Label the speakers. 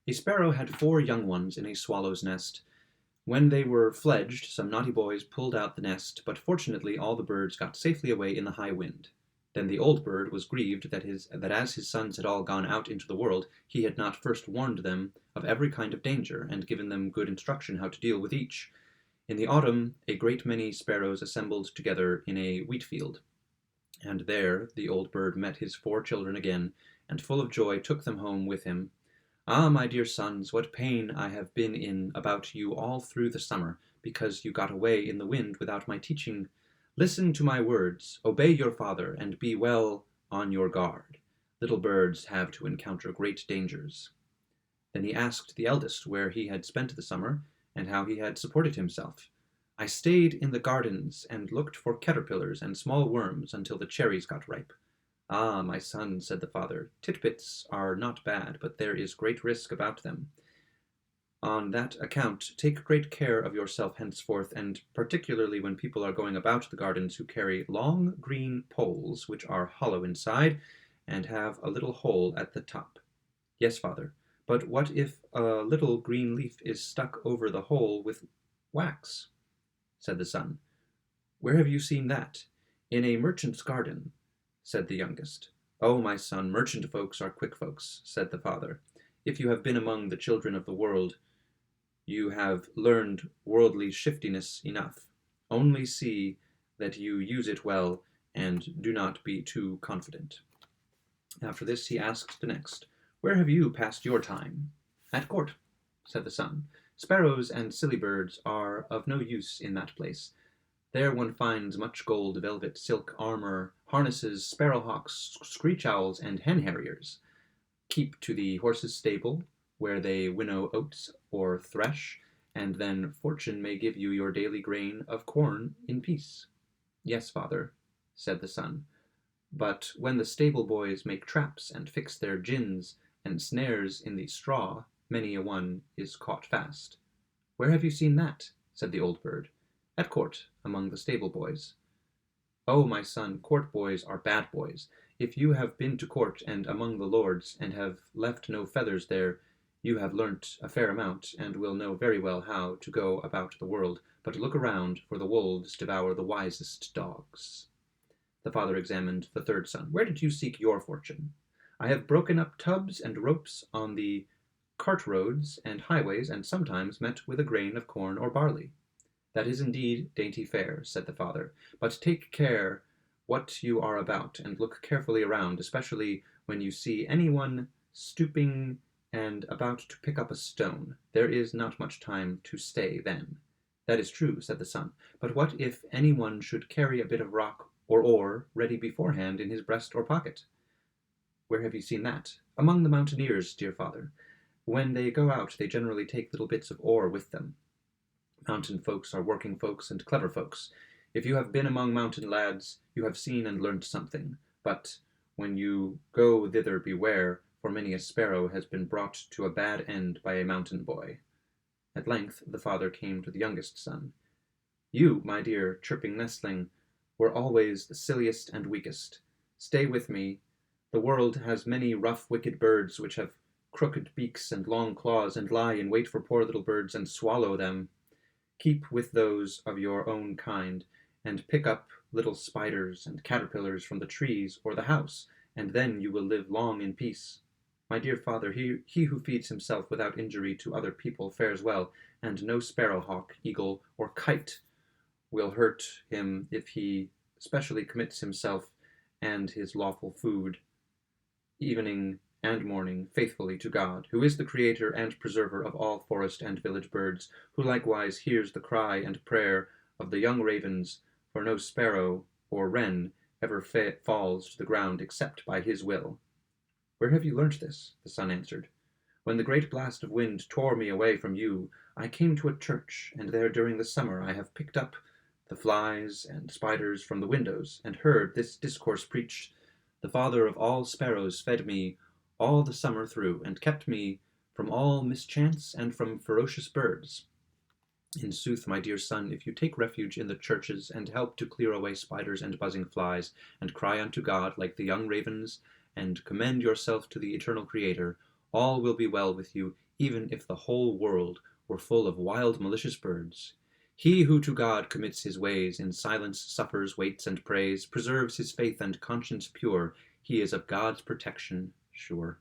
Speaker 1: A sparrow had 4 young ones in a swallow's nest. When they were fledged, some naughty boys pulled out the nest, but fortunately all the birds got safely away in the high wind. Then the old bird was grieved that as his sons had all gone out into the world, he had not first warned them of every kind of danger, and given them good instruction how to deal with each. In the autumn a great many sparrows assembled together in a wheat field, and there the old bird met his 4 children again, and full of joy took them home with him. "Ah, my dear sons, what pain I have been in about you all through the summer, because you got away in the wind without my teaching. Listen to my words, obey your father, and be well on your guard. Little birds have to encounter great dangers." Then he asked the eldest where he had spent the summer, and how he had supported himself. "I stayed in the gardens and looked for caterpillars and small worms until the cherries got ripe." "Ah, my son," said the father, "titbits are not bad, but there is great risk about them. On that account take great care of yourself henceforth, and particularly when people are going about the gardens who carry long green poles which are hollow inside and have a little hole at the top." "Yes, father, but what if a little green leaf is stuck over the hole with wax?" said the son. "Where have you seen that?" "In a merchant's garden," said the youngest. "Oh, my son, merchant folks are quick folks," said the father. "If you have been among the children of the world, you have learned worldly shiftiness enough. Only see that you use it well, and do not be too confident." After this he asked the next, "Where have you passed your time?" "At court," said the son. "Sparrows and silly birds are of no use in that place. There one finds much gold, velvet, silk, armor, harnesses, sparrowhawks, screech owls, and hen harriers. Keep to the horses' stable, where they winnow oats or thresh, and then fortune may give you your daily grain of corn in peace." "Yes, father," said the son, "but when the stable boys make traps and fix their gins and snares in the straw, many a one is caught fast." "Where have you seen that?" said the old bird. "At court, among the stable boys." "Oh, my son, court boys are bad boys. If you have been to court and among the lords, and have left no feathers there, you have learnt a fair amount, and will know very well how to go about the world. But look around, for the wolves devour the wisest dogs." The father examined the 3rd son. "Where did you seek your fortune?" "I have broken up tubs and ropes on the cart roads and highways, and sometimes met with a grain of corn or barley." "That is indeed dainty fare," said the father, "but take care what you are about, and look carefully around, especially when you see anyone stooping and about to pick up a stone. There is not much time to stay then." "That is true," said the son, "but what if anyone should carry a bit of rock or ore ready beforehand in his breast or pocket?" "Where have you seen that?" "Among the mountaineers, dear father. When they go out they generally take little bits of ore with them. Mountain folks are working folks and clever folks. If you have been among mountain lads, you have seen and learnt something. But when you go thither beware, for many a sparrow has been brought to a bad end by a mountain boy." At length the father came to the youngest son. "You, my dear chirping nestling, were always the silliest and weakest. Stay with me. The world has many rough, wicked birds which have crooked beaks and long claws, and lie in wait for poor little birds and swallow them. Keep with those of your own kind, and pick up little spiders and caterpillars from the trees or the house, and then you will live long in peace. My dear father, he who feeds himself without injury to other people fares well, and no sparrowhawk, eagle, or kite will hurt him if he specially commits himself and his lawful food, evening and morning, faithfully to God, who is the creator and preserver of all forest and village birds, who likewise hears the cry and prayer of the young ravens, for no sparrow or wren ever falls to the ground except by his will." "Where have you learnt this?" the son answered. "When the great blast of wind tore me away from you, I came to a church, and there during the summer I have picked up the flies and spiders from the windows, and heard this discourse preached. The father of all sparrows fed me all the summer through, and kept me from all mischance and from ferocious birds. In sooth, my dear son, if you take refuge in the churches, and help to clear away spiders and buzzing flies, and cry unto God like the young ravens, and commend yourself to the eternal Creator, All will be well with you, even if the whole world were full of wild, malicious birds. He who to God commits his ways, in silence suffers, waits, and prays, preserves his faith and conscience pure, he is of God's protection sure.